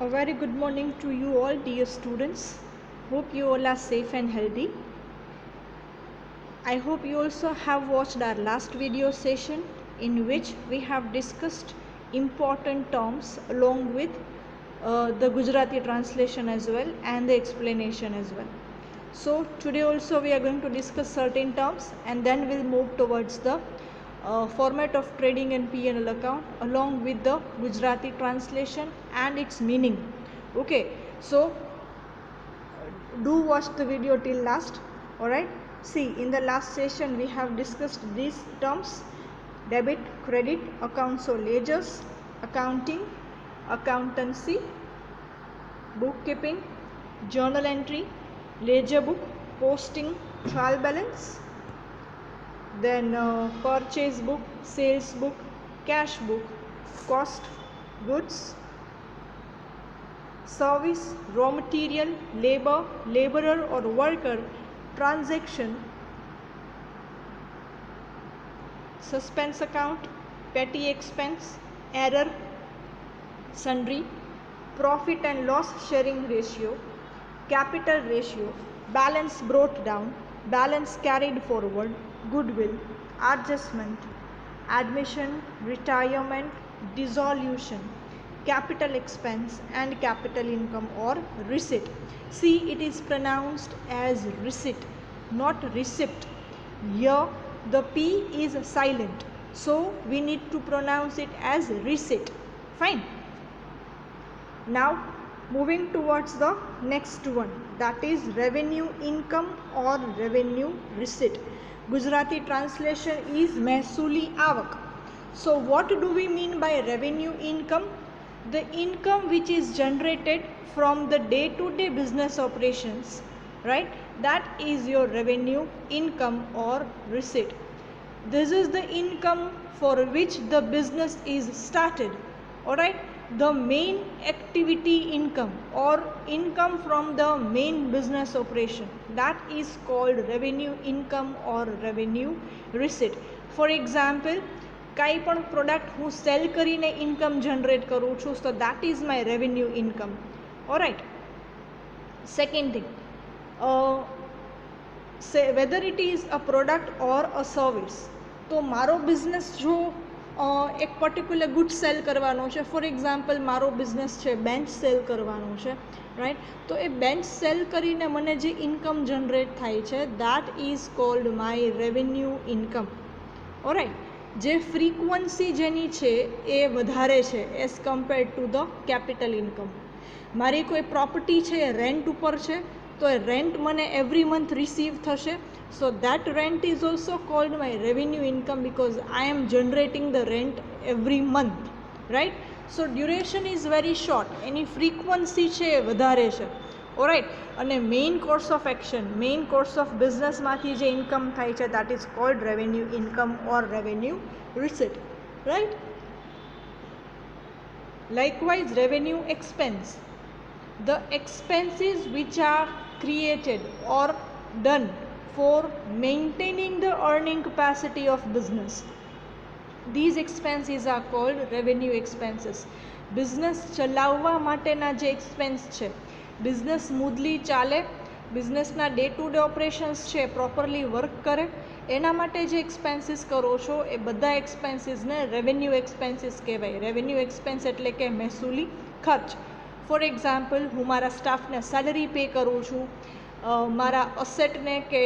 A very good morning to you all, dear students. Hope you all are safe and healthy. I hope you also have watched our last video session in which we have discussed important terms along with the Gujarati translation as well and the explanation as well. So today also we are going to discuss certain terms and then we'll move towards the format of trading and P&L account along with the Gujarati translation and its meaning. Okay, so do watch the video till last. Alright, see, in the last session we have discussed these terms: debit, credit, accounts or ledgers, accounting, accountancy, bookkeeping, journal entry, ledger book, posting, trial balance, then purchase book, sales book, cash book, cost, goods, service, raw material, labor, laborer or worker, transaction, suspense account, petty expense, error, sundry, profit and loss sharing ratio, capital ratio, balance brought down, balance carried forward, goodwill, adjustment, admission, retirement, dissolution, capital expense and capital income or receipt. See, it is pronounced as receipt, not receipt. Here the P is silent, so we need to pronounce it as receipt. Fine. Now moving towards the next one, that is revenue income or revenue receipt. Gujarati translation is mehsuli avak. So what do we mean by revenue income? The income which is generated from the day-to-day business operations, right? That is your revenue income or receipt. This is the income for which the business is started. Alright, the main activity income or income from the main business operation, that is called revenue income or revenue receipt. For example, કાંઈ પણ product હું cell કરીને income generate કરું છું, so that is my revenue income. Alright, second thing, say whether it is a product or a service. તો મારો business જો એક પર્ટિક્યુલર ગુડ સેલ કરવાનો છે, ફોર એક્ઝામ્પલ મારો બિઝનેસ છે બેન્ચ સેલ કરવાનો છે, રાઈટ? તો એ બેન્ચ સેલ કરીને મને જે ઇન્કમ જનરેટ થાય છે, that is called my revenue income. Or right, જે ફ્રીક્વન્સી જેની છે એ વધારે છે as compared to the capital income. મારી કોઈ પ્રોપર્ટી છે રેન્ટ ઉપર છે, તો એ રેન્ટ મને એવરી મંથ રિસીવ થશે, so that rent is also called my revenue income because I am generating the rent every month, right? So duration is very short, એની frequency છે એ વધારે છે. ઓરાઈટ, અને main course of action, main course of બિઝનેસમાંથી જે income થાય છે, that is called revenue income or revenue receipt, right? Likewise, revenue expense, the expenses which are created or done for maintaining the earning capacity of business, these expenses are called revenue expenses. Business ચલાવવા માટેના જે expense છે, business સ્મૂધલી ચાલે, બિઝનેસના day to day operations છે properly work કરે, એના માટે જે એક્સપેન્સીસ કરો છો એ બધા એક્સપેન્સીસને રેવન્યુ એક્સપેન્સીસ કહેવાય. રેવન્યુ એક્સપેન્સ એટલે કે મહેસૂલી ખર્ચ. ફોર એક્ઝામ્પલ, હું મારા સ્ટાફને સેલરી પે કરું છું, મારા અસેટને કે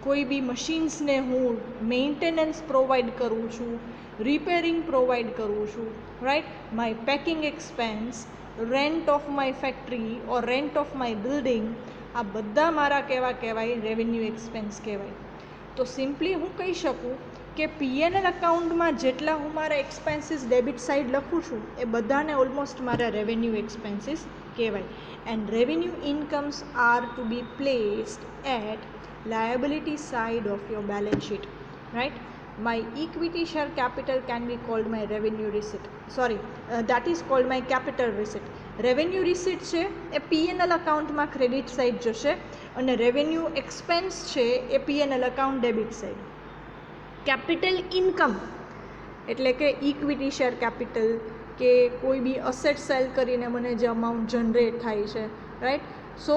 કોઈ બી મશીન્સને હું મેન્ટેનન્સ પ્રોવાઈડ કરું છું, રિપેરિંગ પ્રોવાઈડ કરું છું, right? My packing expense, rent of my factory or rent of my building, આ બધા મારા કેવા કહેવાય? રેવન્યુ એક્સપેન્સ કહેવાય. તો સિમ્પલી હું કહી શકું કે પીએનએલ અકાઉન્ટમાં જેટલા હું મારા એક્સપેન્સીસ ડેબિટ સાઇડ લખું છું એ બધાને ઓલમોસ્ટ મારા રેવન્યુ એક્સપેન્સીસ કહેવાય. And revenue incomes are to be placed at liability side of your balance sheet, right? My equity share capital can be called my revenue receipt, that is called my capital receipt. Revenue receipt છે એ P&L અકાઉન્ટમાં credit side જશે અને revenue expense છે એ P&L account debit side. Capital income એટલે કે equity share capital, કે કોઈ બી asset cell કરીને મને જે અમાઉન્ટ જનરેટ થાય છે, right. So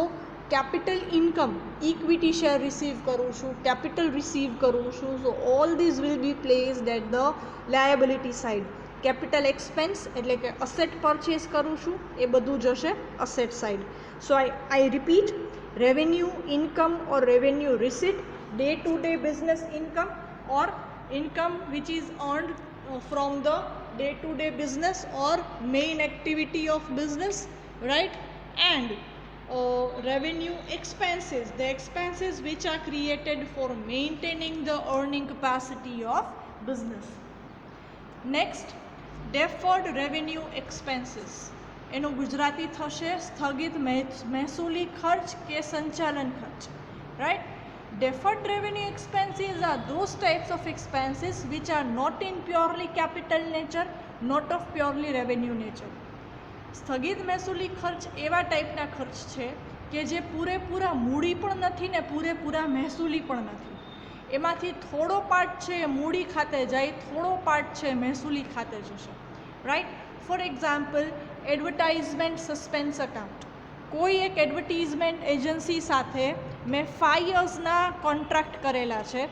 capital income, equity share receive કરું છું, કેપિટલ રિસીવ કરું છું. So all these will be placed at the liability side. Capital expense એટલે કે અસેટ પરચેસ કરું છું એ બધું જશે asset side. So I repeat, revenue income or revenue receipt, day to day business income or income which is earned from the day-to-day business or main activity of business, right? And revenue expenses, the expenses which are created for maintaining the earning capacity of business. Next, deferred revenue expenses. એનું ગુજરાતી થશે સ્થગિત મહેસૂલી ખર્ચ કે સંચાલન ખર્ચ, right? Deferred revenue expenses are those types of expenses which are not in purely capital nature, not of purely revenue nature. સ્થગિત મહેસૂલી ખર્ચ એવા ટાઈપના ખર્ચ છે કે જે પૂરેપૂરા મૂડી પણ નથી ને પૂરેપૂરા મહેસૂલી પણ નથી. એમાંથી થોડો પાર્ટ છે એ મૂડી ખાતે જાય, થોડો પાર્ટ છે મહેસૂલી ખાતે જશે, right. For example, advertisement suspense account. કોઈ એક એડવર્ટીઝમેન્ટ એજન્સી સાથે મેં 5 યર્સના કોન્ટ્રાક્ટ કરેલા છે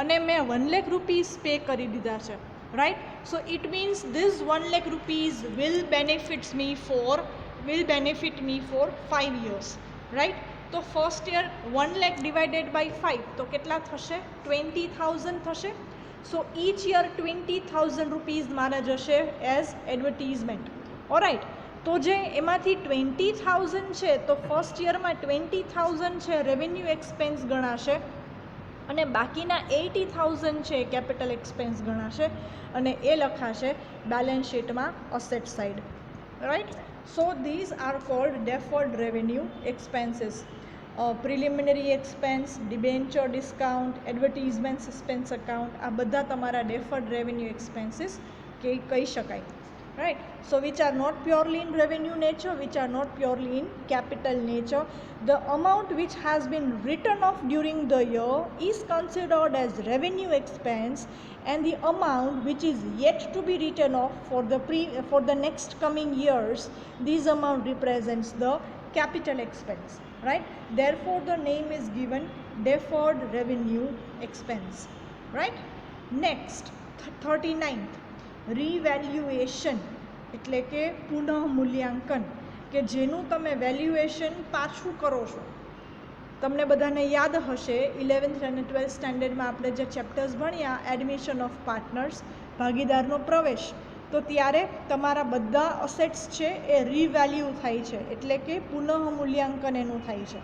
અને મેં 1 લાખ રૂપીસ પે કરી દીધા છે, right. So it means this 1 lakh rupees will benefit me for 5 years, right. તો first year 1 lakh divided by 5 તો કેટલા થશે? 20,000 થશે. સો ઈચ યર 20,000 રૂપીઝ મારા જશે એઝ એડવર્ટીઝમેન્ટ, ઓલરાઇટ. તો જે એમાંથી 20,000 છે તો ફર્સ્ટ યરમાં 20,000 છે રેવન્યુ એક્સપેન્સ ગણાશે અને બાકીના 80,000 છે કેપિટલ એક્સપેન્સ ગણાશે અને એ લખાશે બેલેન્સ શીટમાં asset side, right. So these are called deferred revenue expenses. Preliminary expense, debenture discount, advertisement suspense account, આ બધા તમારા ડેફર્ડ રેવન્યુ એક્સપેન્સીસ કે કહી શકાય, right? So which are not purely in revenue nature, which are not purely in capital nature. The amount which has been written off during the year is considered as revenue expense, and the amount which is yet to be written off for the next coming years, this amount represents the capital expense, right? Therefore the name is given deferred revenue expense, right? Next, 39th, રિવેલ્યુએશન એટલે કે પુનઃ મૂલ્યાંકન, કે જેનું તમે valuation પાછું કરો છો. તમને બધાને યાદ હશે 11th અને 12th સ્ટાન્ડર્ડમાં આપણે જે ચેપ્ટર્સ ભણ્યા એડમિશન ઓફ પાર્ટનર્સ, ભાગીદારનો પ્રવેશ, તો ત્યારે તમારા બધા અસેટ્સ છે એ રિવેલ્યુ થાય છે એટલે કે પુનઃ મૂલ્યાંકન એનું થાય છે.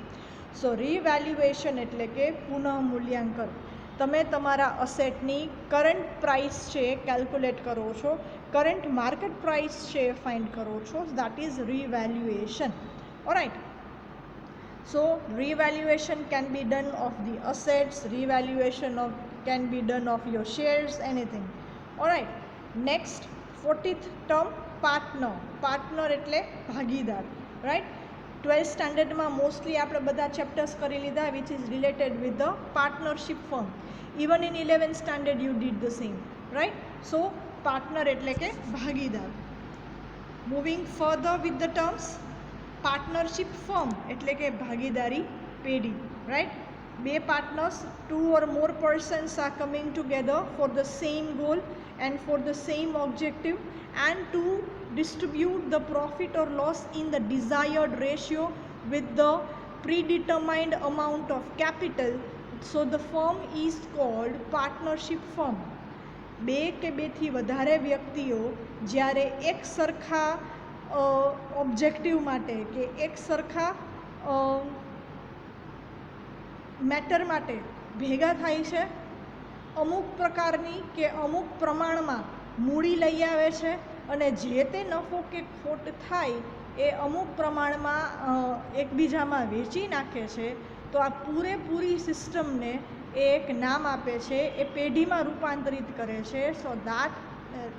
સો રિવેલ્યુએશન એટલે કે પુનઃ મૂલ્યાંકન. તમે તમારા અસેટની કરંટ પ્રાઇસ છે કેલ્ક્યુલેટ કરો છો, કરંટ માર્કેટ પ્રાઇસ છે ફાઇન્ડ કરો છો, that is રિવેલ્યુએશન, all right. So રિવેલ્યુએશન can be done of the assets, રિવેલ્યુએશન can be done of your shares, anything, all right. Next 40th term, partner. Partner એટલે ભાગીદાર, રાઇટ. 12th સ્ટાન્ડર્ડમાં મોસ્ટલી આપણે બધા chapters કરી લીધા which is related with the partnership firm. Even in 11th standard you did the same, right. So partner એટલે કે ભાગીદાર. Moving further with the terms, partnership firm એટલે કે ભાગીદારી પેઢી, રાઇટ. બે partners, 2 or more persons are coming together for the same goal and for the same objective and to distribute the profit or loss in the desired ratio with the predetermined amount of capital. So the firm is called partnership firm. બે કે બેથી વધારે વ્યક્તિઓ જ્યારે એક સરખા objective માટે કે એક સરખા મેટર માટે ભેગા થાય છે, અમુક પ્રકારની કે અમુક પ્રમાણમાં મૂડી લઈ આવે છે અને જે તે નફો કે ખોટ થાય એ અમુક પ્રમાણમાં એકબીજામાં વેચી નાખે છે. તો આ પૂરેપૂરી સિસ્ટમને એ એક નામ આપે છે, એ પેઢીમાં રૂપાંતરિત કરે છે. સો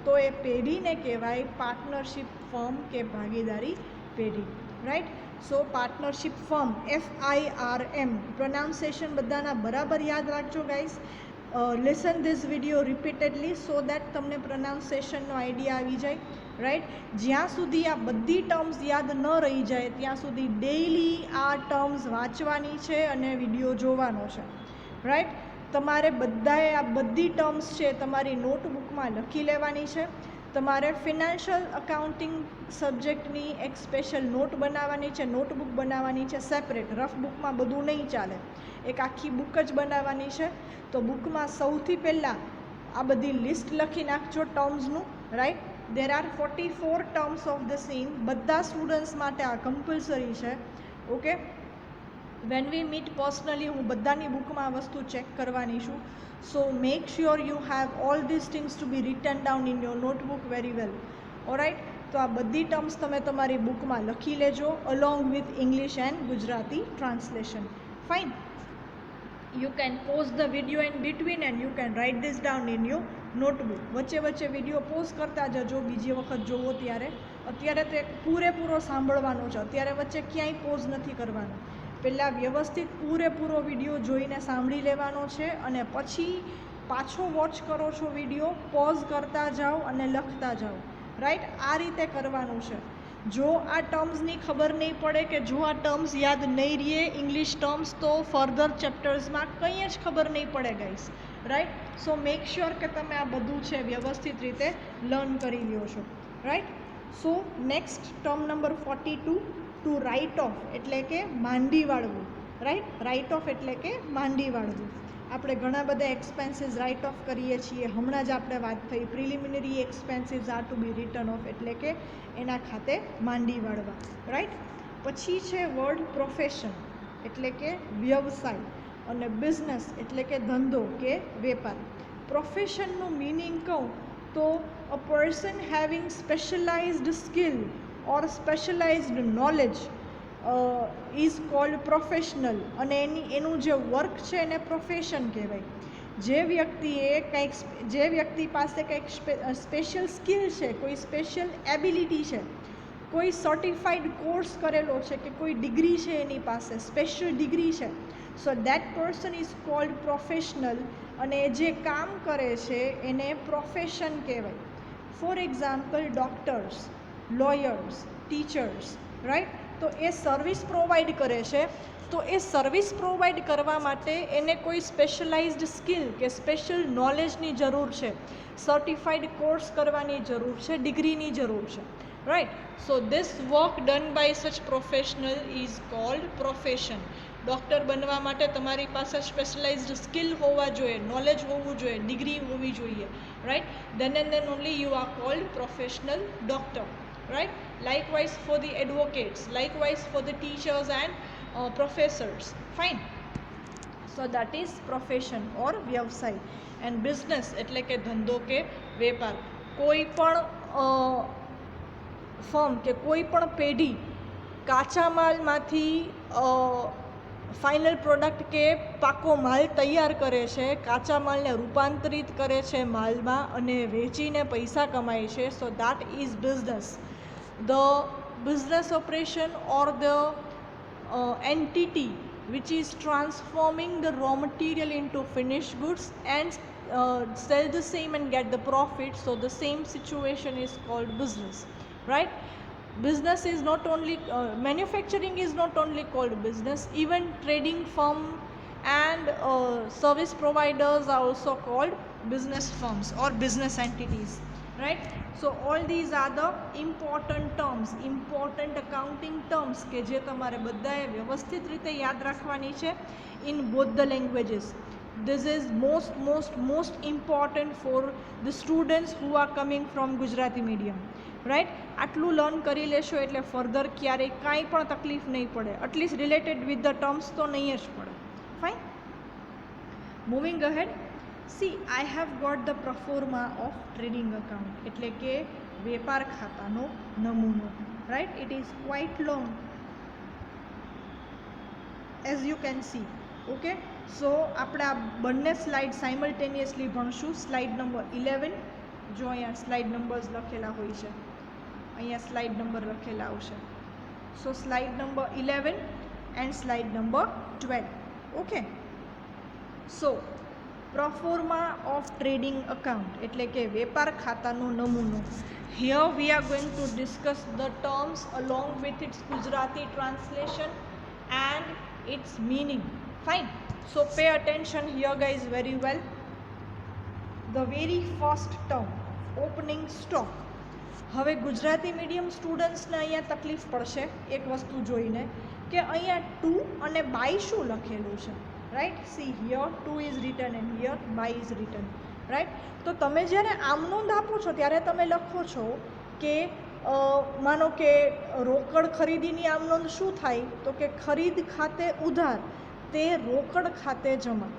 તો એ પેઢીને કહેવાય પાર્ટનરશિપ ફર્મ કે ભાગીદારી પેઢી, રાઈટ. સો પાર્ટનરશિપ ફર્મ, FIRM, પ્રોનાઉન્સિએશન બધાના બરાબર યાદ રાખજો guys. Listen this video repeatedly so that તમને પ્રોનાઉન્સિએશનનો આઈડિયા આવી જાય, રાઈટ. જ્યાં સુધી આ બધી ટર્મ્સ યાદ ન રહી જાય ત્યાં સુધી ડેઈલી આ ટર્મ્સ વાંચવાની છે અને વિડીયો જોવાનો છે. રાઈટ. તમારે બધાએ આ બધી ટર્મ્સ છે તમારી નોટબુકમાં લખી લેવાની છે. તમારે ફિનાન્શિયલ અકાઉન્ટિંગ સબ્જેક્ટની એક સ્પેશિયલ નોટ બનાવવાની છે, નોટબુક બનાવવાની છે સેપરેટ. રફ બુકમાં બધું નહીં ચાલે, એક આખી બુક જ બનાવવાની છે. તો બુકમાં સૌથી પહેલાં આ બધી લિસ્ટ લખી નાખજો ટર્મ્સનું. Right. There are 44 terms of the same. બધા સ્ટુડન્ટ્સ માટે આ કમ્પલસરી છે. Okay. When we meet personally હું બધાની બુકમાં આ વસ્તુ ચેક કરવાની છું. So make sure you have all this things to be written down in your notebook very well. Alright. તો આ બધી ટર્મ્સ તમે તમારી બુકમાં લખી લેજો along with English and Gujarati translation. Fine. You can pause the video in between and you can write this down in your notebook. વચ્ચે વચ્ચે વિડીયો પોઝ કરતા જજો બીજી વખત જોવો ત્યારે. અત્યારે તો એક પૂરેપૂરો સાંભળવાનો છે, અત્યારે વચ્ચે ક્યાંય પોઝ નથી કરવાનો. પહેલાં વ્યવસ્થિત પૂરેપૂરો વિડીયો જોઈને સાંભળી લેવાનો છે અને પછી પાછો વોચ કરો છો વિડીયો, પોઝ કરતા જાઓ અને લખતા જાઓ. રાઈટ. આ રીતે કરવાનું છે. જો આ ટર્મ્સની ખબર નહીં પડે કે જો આ ટર્મ્સ યાદ નહીં રહીએ ઇંગ્લિશ ટર્મ્સ તો ફર્ધર ચેપ્ટર્સમાં કંઈ જ ખબર નહીં પડે ગાઈસ. રાઈટ. સો મેક શ્યોર કે તમે આ બધું છે વ્યવસ્થિત રીતે લર્ન કરી લ્યો છો. Right. So next term number 42, to write off એટલે કે માંડી વાળવું. રાઈટ. રાઇટ ઓફ એટલે કે માંડી વાળવું. આપણે ઘણા બધા એક્સપેન્સીસ રાઇટ ઓફ કરીએ છીએ. હમણાં જ આપણે વાત થઈ preliminary expenses are to be written off એટલે કે એના ખાતે માંડી વાળવા. રાઈટ. પછી છે વર્ડ પ્રોફેશન એટલે કે વ્યવસાય અને બિઝનેસ એટલે કે ધંધો કે વેપાર. પ્રોફેશનનું મિનિંગ કહું તો a person having specialised skill or specialised knowledge is called professional. અને એનું જે વર્ક છે એને પ્રોફેશન કહેવાય. જે વ્યક્તિ પાસે કંઈક સ્પેશિયલ સ્કિલ છે, કોઈ સ્પેશિયલ એબિલિટી છે, કોઈ સર્ટિફાઈડ કોર્સ કરેલો છે કે કોઈ ડિગ્રી છે એની પાસે સ્પેશિયલ ડિગ્રી છે, so that person is called professional. અને જે કામ કરે છે એને પ્રોફેશન કહેવાય. For example doctors, lawyers, teachers. Right. તો એ સર્વિસ પ્રોવાઈડ કરે છે, તો એ સર્વિસ પ્રોવાઈડ કરવા માટે એને કોઈ સ્પેશિયલાઇઝડ સ્કિલ કે સ્પેશિયલ નોલેજની જરૂર છે, સર્ટિફાઈડ કોર્સ કરવાની જરૂર છે, ડિગ્રીની જરૂર છે. Right. So this work done by such professional is called profession. Doctor બનવા માટે તમારી પાસે સ્પેશિયલાઇઝડ સ્કિલ હોવા જોઈએ, નોલેજ હોવું જોઈએ, ડિગ્રી હોવી જોઈએ. Right. then and then only you are called professional doctor. Right. Likewise for the advocates, likewise for the teachers and professors. Fine. So that is profession or વ્યવસાય. and business એટલે કે ધંધો કે વેપાર. કોઈ પણ ફર્મ કે કોઈ પણ પેઢી કાચા માલમાંથી ફાઇનલ પ્રોડક્ટ કે પાકો માલ તૈયાર કરે છે, કાચા માલને રૂપાંતરિત કરે છે માલમાં અને વેચીને પૈસા કમાય છે. So that is business. The business operation or the entity which is transforming the raw material into finished goods and sell the same and get the profit. So the same situation is called business. Right. Business is not only manufacturing is not only called business, even trading firm and service providers are also called business firms or business entities. Right. So all these are the important terms, important accounting terms કે જે તમારે બધાએ વ્યવસ્થિત રીતે યાદ રાખવાની છે in both the languages. This is most important for the students who are coming from Gujarati medium. Right. આટલું લર્ન કરી લેશો એટલે ફર્ધર ક્યારેય કાંઈ પણ તકલીફ નહીં પડે. At least related with the terms તો નહીં જ પડે. Fine. Moving ahead. See, I have got the proforma of trading account એટલે કે વેપાર ખાતાનો નમૂનો. Right. It is quite long as you can see. Okay. So આપણે આ બંને સ્લાઇડ સાઇમલ્ટેનિયસલી ભણશું. સ્લાઇડ નંબર 11 જો અહીંયા સ્લાઇડ નંબર્સ લખેલા હોય છે, અહીંયા સ્લાઇડ નંબર લખેલા આવશે. So slide number 11 and slide number 12. Okay. So proforma of trading account એટલે કે વેપાર ખાતાનો નમૂનો. Here we are going to discuss the terms along with its Gujarati translation and its meaning. Fine. So pay attention here guys very well. The very first term opening stock. હવે Gujarati medium સ્ટુડન્ટ્સને અહીંયા તકલીફ પડશે એક વસ્તુ જોઈને કે અહીંયા ટુ અને બાય શું લખેલું છે, right. See here to is written and here by is written, right. તો તમે જ્યારે આમ નોંધ આપો છો ત્યારે તમે લખો છો કે માનો કે રોકડ ખરીદીની આમ નોંધ શું થાય તો કે ખરીદ ખાતે ઉધાર તે રોકડ ખાતે જમા,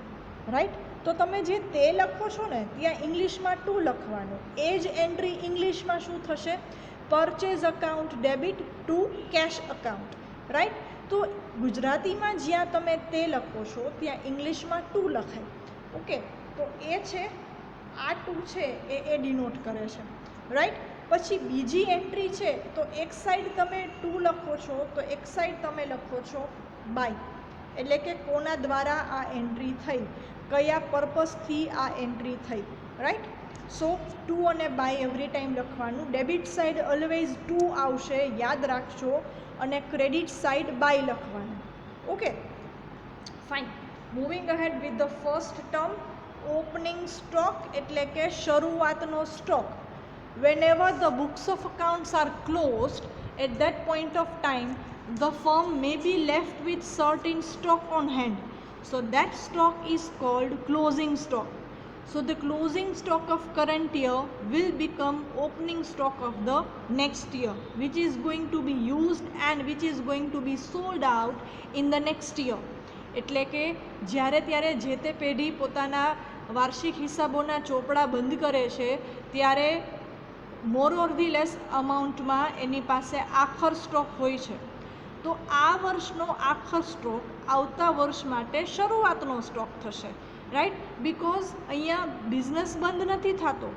રાઈટ. તો તમે જે તે લખો છો ને ત્યાં ઇંગ્લિશમાં ટુ લખવાનું. એ જ એન્ટ્રી ઇંગ્લિશમાં શું થશે? Purchase account debit to cash account, right. તો ગુજરાતીમાં જ્યાં તમે તે લખો છો ત્યાં ઇંગ્લિશમાં ટુ લખાય. ઓકે, તો એ છે આ ટુ છે એ ડિનોટ કરે છે, રાઈટ. પછી બીજી એન્ટ્રી છે તો એક સાઈડ તમે ટુ લખો છો તો એક સાઈડ તમે લખો છો બાય, એટલે કે કોના દ્વારા આ એન્ટ્રી થઈ, કયા પર્પઝથી આ એન્ટ્રી થઈ, રાઈટ. સો ટુ અને બાય એવરી ટાઈમ લખવાનું. ડેબિટ સાઈડ ઓલવેઝ ટુ આવશે, યાદ રાખજો, અને ક્રેડિટ સાઈડ બાય લખવાનું. Okay, fine. Moving ahead with the first term opening stock એટલે કે શરૂઆતનો stock. whenever the books of accounts are closed, at that point of time the firm may be left with certain stock on hand, so that stock is called closing stock. So the closing stock of current year will become opening stock of the next year, which is going to be used and which is going to be sold out in the next year. એટલે કે જ્યારે ત્યારે જે તે પેઢી પોતાના વાર્ષિક હિસાબોના ચોપડા બંધ કરે છે ત્યારે મોર ઓર ધી લેસ અમાઉન્ટમાં એની પાસે આખર સ્ટોક હોય છે. તો આ વર્ષનો આખર સ્ટોક આવતા વર્ષ માટે શરૂઆતનો સ્ટોક થશે, રાઈટ. બિકોઝ અહીંયા બિઝનેસ બંધ નથી થતો,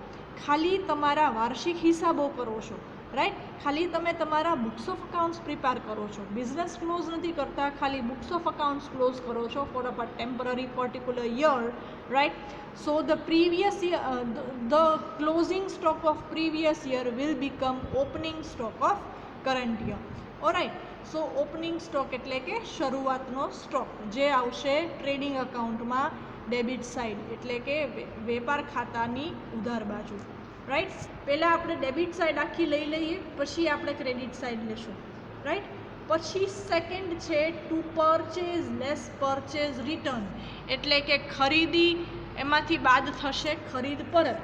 ખાલી તમારા વાર્ષિક હિસાબો કરો છો, રાઈટ. ખાલી તમે તમારા બુક્સ ઓફ અકાઉન્ટ્સ પ્રિપેર કરો છો, બિઝનેસ ક્લોઝ નથી કરતા, ખાલી બુક્સ ઓફ અકાઉન્ટ્સ ક્લોઝ કરો છો for a temporary particular year, right. So the previous year, the closing stock of previous year will become opening stock of current year. Alright. So opening stock એટલે કે શરૂઆતનો stock જે આવશે trading અકાઉન્ટમાં debit side એટલે કે વેપાર ખાતાની ઉધાર બાજુ, રાઈટ. પહેલાં આપણે ડેબિટ સાઈડ આખી લઈ લઈએ, પછી આપણે ક્રેડિટ સાઈડ લેશું, રાઈટ. પછી સેકન્ડ છે two purchase less purchase return એટલે કે ખરીદી એમાંથી બાદ થશે ખરીદ પરત.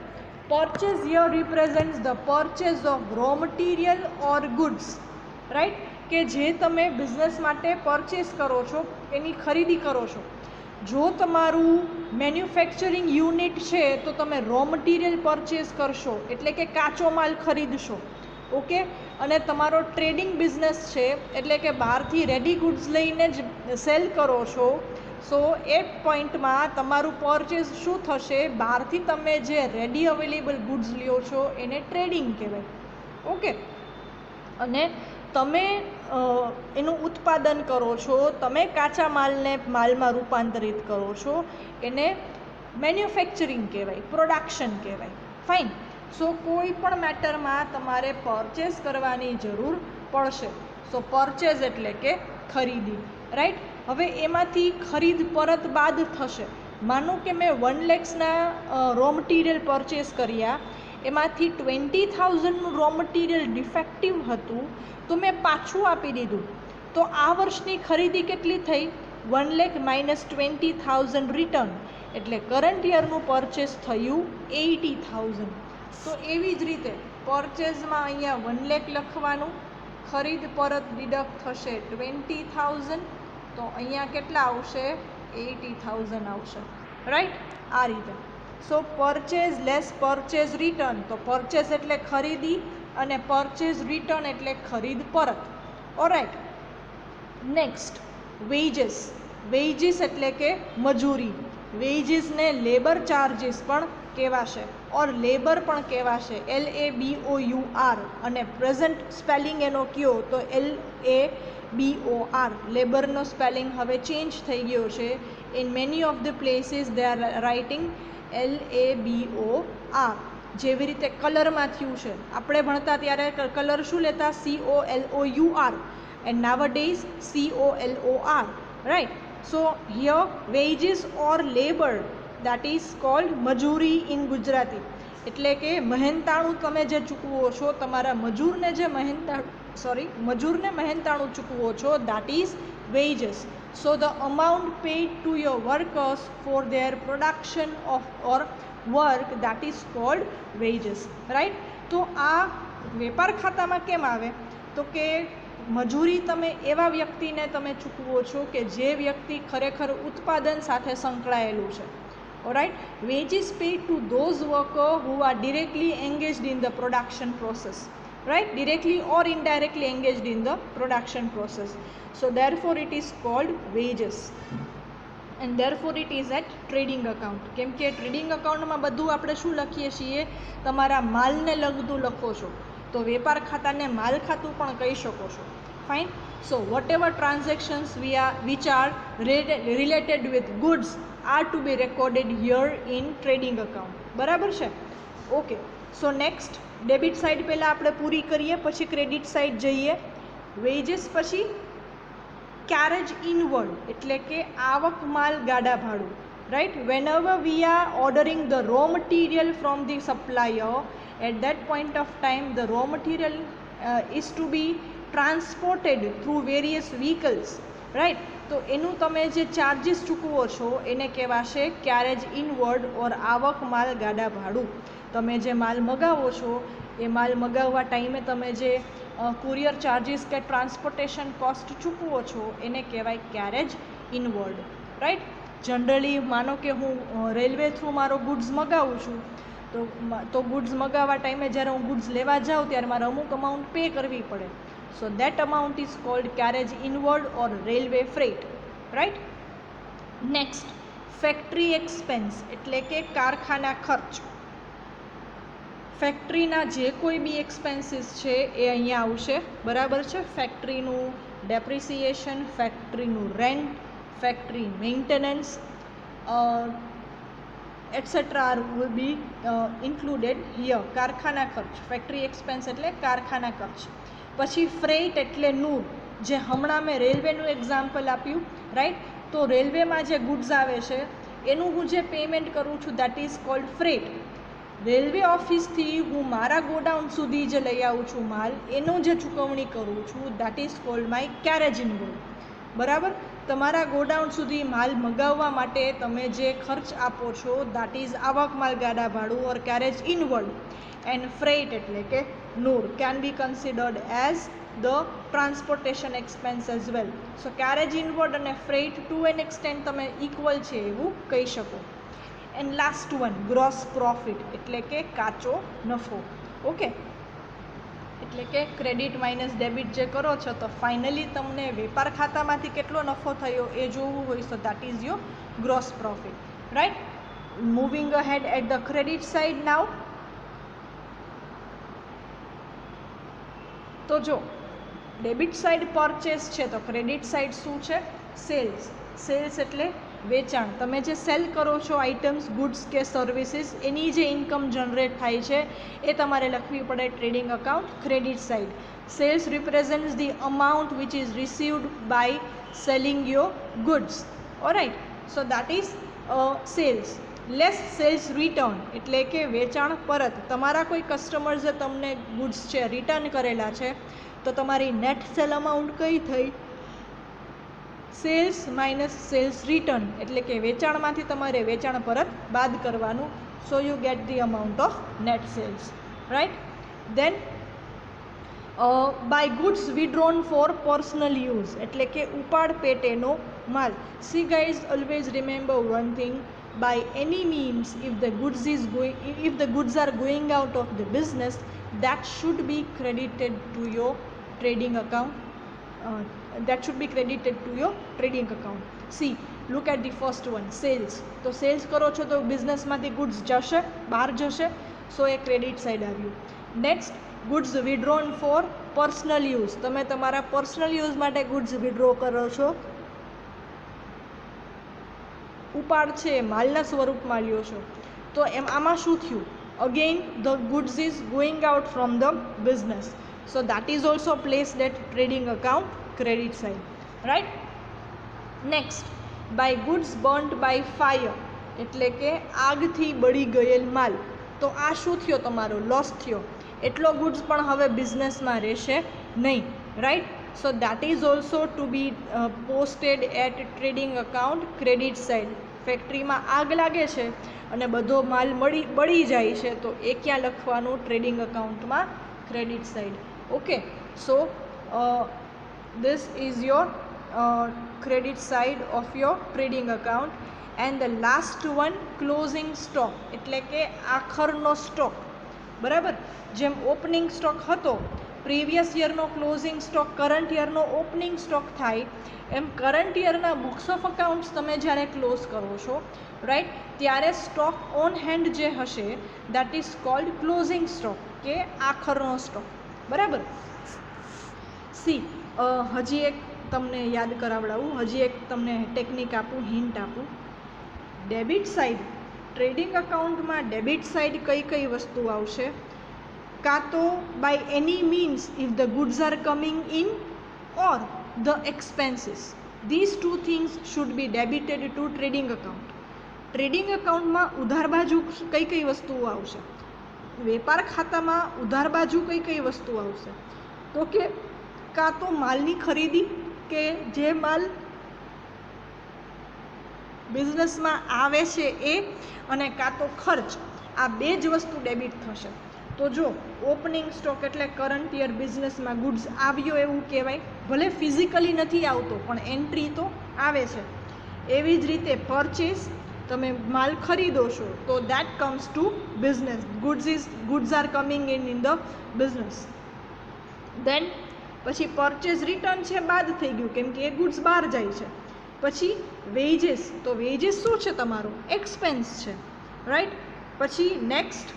Purchase here represents the purchase of raw material or goods, right. કે જે તમે બિઝનેસ માટે પરચેસ કરો છો એની ખરીદી કરો છો. જો તમારું મેન્યુફેક્ચરિંગ યુનિટ છે તો તમે રો મટીરિયલ પરચેસ કરશો એટલે કે કાચો માલ ખરીદશો, ઓકે. અને તમારો ટ્રેડિંગ બિઝનેસ છે એટલે કે બહારથી રેડી ગુડ્સ લઈને જ સેલ કરો છો. સો એ પોઈન્ટમાં તમારું પરચેસ શું થશે? બહારથી તમે જે રેડી અવેલેબલ ગુડ્સ લ્યો છો એને ટ્રેડિંગ કહેવાય, ઓકે. અને તમે એનું ઉત્પાદન કરો છો, તમે કાચા માલને માલમાં રૂપાંતરિત કરો છો, એને મેન્યુફેક્ચરિંગ કહેવાય, પ્રોડક્શન કહેવાય, ફાઇન. સો કોઈ પણ મેટરમાં તમારે પરચેસ કરવાની જરૂર પડશે. સો પરચેઝ એટલે કે ખરીદી, રાઈટ. હવે એમાંથી ખરીદ પરત બાદ થશે. માનો કે મેં 1 lakhના રો મટીરિયલ પરચેસ કર્યા, એમાંથી 20,000નું રો મટીરિયલ ડિફેક્ટિવ હતું તો મેં પાછું આપી દીધું. તો આ વર્ષની ખરીદી કેટલી થઈ? 1 lakh minus 20,000 રિટર્ન એટલે કરંટ યરનું પરચેસ થયું 80,000. તો એવી જ રીતે પરચેઝમાં અહીંયા 1 lakh લખવાનું, ખરીદ પરત ડિડક્ટ થશે 20,000, તો અહીંયા કેટલા આવશે? 80,000 આવશે, રાઈટ. આ રીતે. સો પરચેઝ લેસ પરચેઝ રિટર્ન, તો પરચેઝ એટલે ખરીદી અને પરચેઝ રિટર્ન એટલે ખરીદ પરત. ઓરાઈટ. Next veggies. વેજીસ એટલે કે મજૂરી. વેજીસને લેબર ચાર્જીસ પણ કહેવાશે ઓર લેબર પણ કહેવાશે, LABOUR. અને પ્રેઝન્ટ સ્પેલિંગ એનો કયો તો LABOR. લેબરનો સ્પેલિંગ હવે ચેન્જ થઈ ગયો છે, In many of the places they are writing LABOR. જેવી રીતે કલરમાં થયું છે, આપણે ભણતા ત્યારે કલર શું લેતા? COLOUR, and nowadays COLOR, right? So here wages or labor, that is called મજૂરી in ગુજરાતી. એટલે કે મહેનતાણું તમે જે ચૂકવો છો, તમારા મજૂરને જે મજૂરને મહેનતાણું ચૂકવો છો, that is wages. So the amount paid to your workers for their production of or work, that is called wages, right? તો આ વેપાર ખાતામાં કેમ આવે? તો કે મજૂરી તમે એવા વ્યક્તિને તમે ચૂકવો છો કે જે વ્યક્તિ ખરેખર ઉત્પાદન સાથે સંકળાયેલું છે. Alright, wages paid to those workers who are directly engaged in the production process, right? Directly or indirectly engaged in the production process. So therefore it is called wages, and therefore it is at trading account. કેમ કે trading અકાઉન્ટમાં બધું આપણે શું લખીએ છીએ? તમારા માલને લગતું લખો છો, તો વેપાર ખાતાને માલ ખાતું પણ કહી શકો છો. Fine. So what ever transactions which are related with goods are to be recorded here in trading account. બરાબર છે? Okay. So next, debit side પહેલાં આપણે પૂરી કરીએ, પછી ક્રેડિટ સાઇડ જઈએ. વેજીસ પછી carriage inward, એટલે કે આવક માલ ગાડા ભાડું, right? Whenever we are ordering the raw material from the supplier, at that point of time the raw material is to be transported through various vehicles, right? તો એનું તમે જે ચાર્જીસ ચૂકવો છો એને કહેવાશે કેરેજ ઇનવર્ડ ઓર આવક માલ ગાડા ભાડું. તમે જે માલ મગાવો છો એ માલ મગાવવા ટાઈમે તમે જે કુરિયર ચાર્જીસ કે ટ્રાન્સપોર્ટેશન કોસ્ટ ચૂકવો છો એને કહેવાય કેરેજ ઇનવર્ડ, રાઈટ? જનરલી માનો કે હું રેલવે થ્રુ મારો ગુડ્સ મગાવું છું, તો ગુડ્સ મગાવવા ટાઈમે જ્યારે હું ગુડ્સ લેવા જાઉં ત્યારે મારે અમુક અમાઉન્ટ પે કરવી પડે. So that amount is called carriage inward or railway freight, right? Next, factory expense એટલે કે કારખાના ખર્ચ. ફેક્ટરીના જે કોઈ બી એક્સપેન્સીસ છે એ અહીંયા આવશે, બરાબર છે? ફેક્ટરીનું ડેપ્રિસિએશન, ફેક્ટરીનું rent, factory maintenance etcetera will be included here. કારખાના ખર્ચ, ફેક્ટરી એક્સપેન્સ એટલે કારખાના ખર્ચ. પછી ફ્રેટ એટલે નૂર, જે હમણાં મેં રેલવેનું એક્ઝામ્પલ આપ્યું, રાઈટ? તો રેલવેમાં જે ગુડ્સ આવે છે એનું હું જે પેમેન્ટ કરું છું that is called freight. Railway ઓફિસથી હું મારા ગોડાઉન સુધી જે લઈ આવું છું માલ, એનું જે ચૂકવણી કરું છું that is cold my carriage inward, બરાબર? તમારા ગોડાઉન સુધી માલ મગાવવા માટે તમે જે ખર્ચ આપો છો દેટ ઇઝ આવક માલ ગાડા ભાડું or carriage inward. And freight એટલે કે નૂર can be considered as the transportation expense as well. So carriage inward અને ફ્રેટ ટુ એન એક્સટેન્ટ તમે ઇક્વલ છે એવું કહી શકો. And last one, gross profit એટલે કે કાચો નફો. ઓકે, એટલે કે ક્રેડિટ માઇનસ ડેબિટ જે કરો છો તો ફાઇનલી તમને વેપાર ખાતામાંથી કેટલો નફો થયો એ જોવું હોય તો that is your gross profit, right? Moving ahead at the credit side now. તો જો ડેબિટ સાઇડ પરચેસ છે તો ક્રેડિટ સાઇડ શું છે? સેલ્સ. સેલ્સ એટલે વેચાણ. તમે જે સેલ કરો છો આઇટમ્સ, ગુડ્સ કે સર્વિસીસ, એની જે ઇન્કમ જનરેટ થાય છે એ તમારે લખવી પડે trading account credit side. Sales represents the amount which is received by selling your goods. Alright, so that is sales. Less sales return એટલે કે વેચાણ પરત. તમારા કોઈ કસ્ટમર્સે તમને ગુડ્સ છે રિટર્ન કરેલા છે તો તમારી નેટ સેલ અમાઉન્ટ કઈ થઈ? સેલ્સ માઇનસ સેલ્સ રિટર્ન એટલે કે વેચાણમાંથી તમારે વેચાણ પરત બાદ કરવાનું. So you get the amount of net sales, right? Then by goods withdrawn for personal use એટલે કે ઉપાડ પેટેનો માલ. See guys, always remember one thing, by any means if the goods are going out of the business, that should be credited to your trading account. See, look at the first one, sales. તો sales કરો છો તો બિઝનેસમાંથી goods જશે, બહાર જશે, so એ credit side આવ્યું. Next, goods withdrawn for personal use. તમે તમારા પર્સનલ યુઝ માટે ગુડ્સ વિડ્રો કરો છો ઉપાડ છે એ માલના સ્વરૂપમાં લ્યો છો, તો આમાં શું થયું? Again the goods is going out from the business, so that is also placed at trading account credit side, right. Next, by goods burnt by fire, એટલે કે આગથી બળી ગયેલ માલ. તો આ શું થયો? તમારો લોસ થયો. એટલો ગુડ્સ પણ હવે બિઝનેસમાં રહેશે નહીં, right. So that is also to be posted at trading account credit side. ફેક્ટરીમાં આગ લાગે છે અને બધો માલ બળી જાય છે, તો એ ક્યાં લખવાનું? ટ્રેડિંગ અકાઉન્ટમાં credit side. Okay, so this is your credit side of your trading account. And the last one, closing stock, એટલે કે આખરનો સ્ટોક. બરાબર, જેમ ઓપનિંગ સ્ટોક હતો, પ્રીવિયસ યરનો ક્લોઝિંગ સ્ટોક કરંટ યરનો ઓપનિંગ સ્ટોક થાય, એમ કરંટ યરના બુક્સ ઓફ અકાઉન્ટ્સ તમે જ્યારે ક્લોઝ કરો છો, રાઈટ, ત્યારે સ્ટોક ઓન હેન્ડ જે હશે that is cold closing stock, કે આખરનો સ્ટોક. બરાબર. સી, હજી એક તમને યાદ કરાવડાવું, હજી એક તમને ટેકનિક આપું, હિન્ટ આપું. ડેબિટ સાઇડ, ટ્રેડિંગ અકાઉન્ટમાં ડેબિટ સાઇડ કઈ કઈ વસ્તુ આવશે? કાં તો by any means if the goods are coming in or the expenses, these two things should be debited to trading account. Trading અકાઉન્ટમાં ઉધાર બાજુ કઈ કઈ વસ્તુઓ આવશે? વેપાર ખાતામાં ઉધાર બાજુ કઈ કઈ વસ્તુ આવશે? તો કે કાં તો માલની ખરીદી, કે જે માલ બિઝનેસમાં આવે છે એ, અને કાં તો ખર્ચ. આ બે જ વસ્તુ ડેબિટ થશે. તો જો ઓપનિંગ સ્ટોક એટલે કરંટ યર બિઝનેસમાં ગુડ્સ આવ્યો એવું કહેવાય, ભલે ફિઝિકલી નથી આવતો પણ એન્ટ્રી તો આવે છે. એવી જ રીતે પરચેસ, તમે માલ ખરીદો છો તો that comes to business, goods are coming in the business. Then પછી પરચેઝ રિટર્ન છે બાદ થઈ ગયું, કેમ કે એ ગુડ્સ બહાર જાય છે. પછી વેજીસ, તો વેજીસ શું છે? તમારો એક્સપેન્સ છે, રાઈટ. પછી next,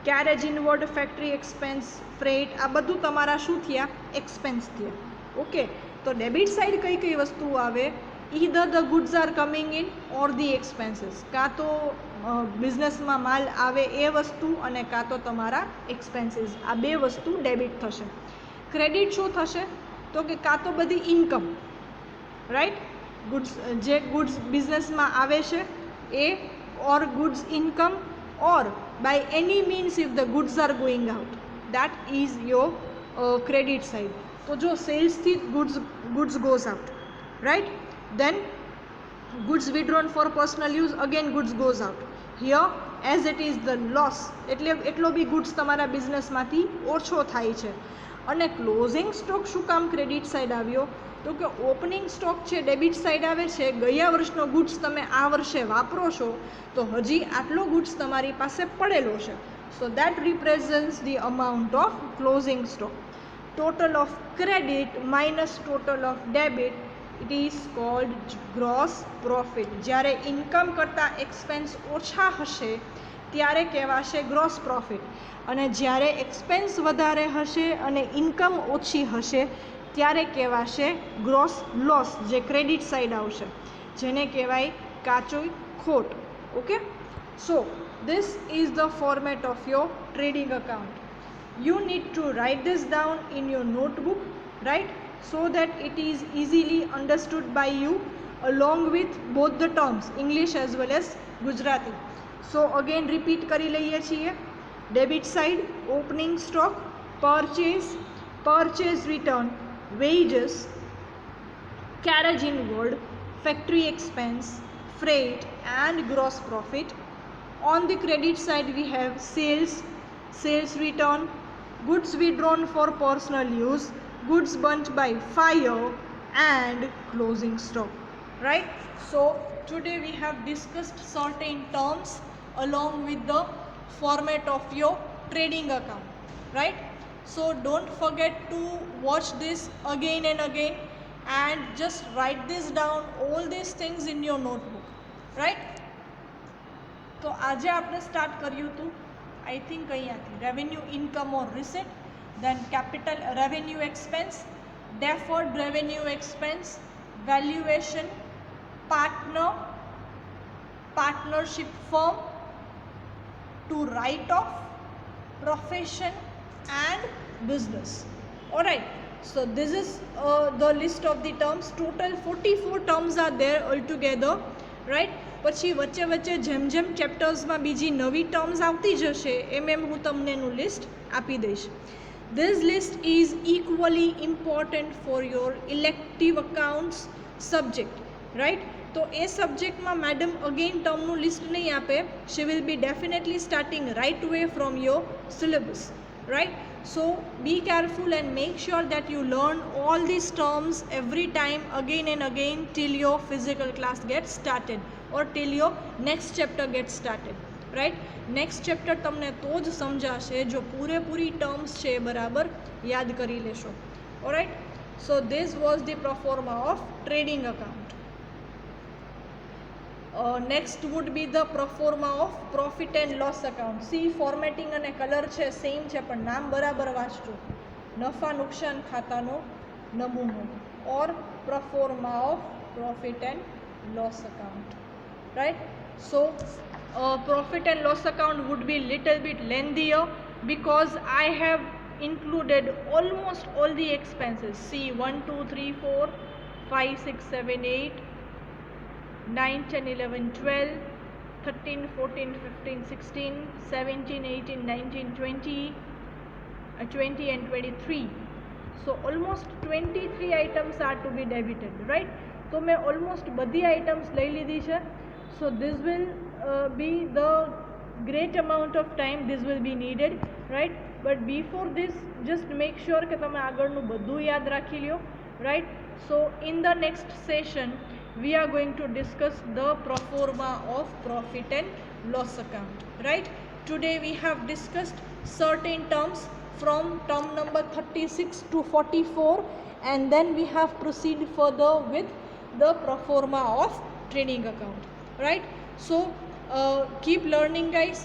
carriage inward, factory expense, freight, આ બધું તમારા શું થયા? એક્સપેન્સ થયા. ઓકે, તો ડેબિટ સાઇડ કઈ કઈ વસ્તુઓ આવે? Either the goods are coming in or the expenses, કાં તો બિઝનેસમાં માલ આવે એ વસ્તુ, અને કાં તો તમારા એક્સપેન્સીસ, આ બે વસ્તુ ડેબિટ થશે. ક્રેડિટ શું થશે? તો કે કાં તો બધી ઇન્કમ, રાઈટ, ગુડ્સ, જે ગુડ્સ બિઝનેસમાં આવે છે એ, or goods income, or by any means if the goods are going out, that is your credit side. તો જો સેલ્સથી goods goes out, right. Then goods withdrawn for personal use, again goods goes out. Here as it is the loss, એટલે એટલો બી goods તમારા બિઝનેસમાંથી ઓછો થાય છે. અને ક્લોઝિંગ સ્ટોક શું કામ ક્રેડિટ સાઇડ આવ્યો? તો કે ઓપનિંગ સ્ટોક છે ડેબિટ સાઇડ આવે છે, ગયા વર્ષનો ગુડ્સ તમે આ વર્ષે વાપરો છો, તો હજી આટલો ગુડ્સ તમારી પાસે પડેલો છે, so that represents the amount of closing stock. Total of credit minus total of debit, it is called gross profit. જ્યારે ઇન્કમ કરતાં એક્સપેન્સ ઓછા હશે ત્યારે કહેવાશે ગ્રોસ પ્રોફિટ, અને જ્યારે એક્સપેન્સ વધારે હશે અને ઇન્કમ ઓછી હશે ત્યારે કહેવાશે ગ્રોસ લોસ, જે ક્રેડિટ સાઇડ આવશે, જેને કહેવાય કાચી ખોટ. Okay, so this is the format of your trading account. You need to write this down in your notebook, right, so that it is easily understood by you along with both the terms, English as well as Gujarati. So again repeat કરી લઈએ છીએ. Debit side, opening stock, purchase return, wages, carriage inward, factory expense, freight and gross profit. On the credit side we have sales return, goods withdrawn for personal use, goods burnt by fire and closing stock, right? So today we have discussed certain terms along with the format of your trading account, right? So don't forget to watch this again and again and just write this down, all these things in your notebook, right? તો આજે આપણે start કર્યું હતું I think અહીંયાથી, revenue income or receipt, then capital revenue expense, deferred revenue expense, valuation, partner, partnership firm, to write off, profession and business. Alright, so this is the list of the terms. Total 44 terms are there altogether, right? પછી વચ્ચે વચ્ચે જેમ જેમ ચેપ્ટર્સમાં બીજી નવી terms આવતી જશે એમ હું તમને એનું લિસ્ટ આપી દઈશ. This list is equally important for your elective accounts subject, right? તો એ સબ્જેક્ટમાં મેડમ અગેન ટર્મનું લિસ્ટ નહીં આપે. She will be definitely starting right away from your syllabus, right? So be careful and make sure that you learn all these terms every time again and again till your physical class gets started or till your next chapter gets started, right? Next chapter તમને તો જ સમજાશે જો પૂરેપૂરી terms છે બરાબર યાદ કરી લેશો. alright, so this was the proforma of trading account. Next would be the proforma of profit and loss account. See, formatting અને કલર છે સેમ છે પણ નામ બરાબર વાંચજો. નફા નુકસાન ખાતાનો નમૂનો or proforma of profit and loss account, right? So profit and loss account would be little bit lengthier because I have included almost all the expenses. See, 1 2 3 4 5 6 7 8 9 10 11 12 13 14 15 16 17 18 19 20 20 and 23. So almost 23 items are to be debited, right? So मैं almost બધી items લઈ લીધી છે. So this will be the great amount of time this will be needed, right? But before this, just make sure કે તમે આગળનું બધું યાદ રાખી લ્યો, right? So in the next session we are going to discuss the proforma of profit and loss account, right? Today we have discussed certain terms from term number 36 to 44 and then we have proceeded further with the proforma of trading account, right? So keep learning guys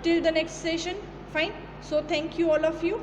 till the next session. Fine. So thank you all of you.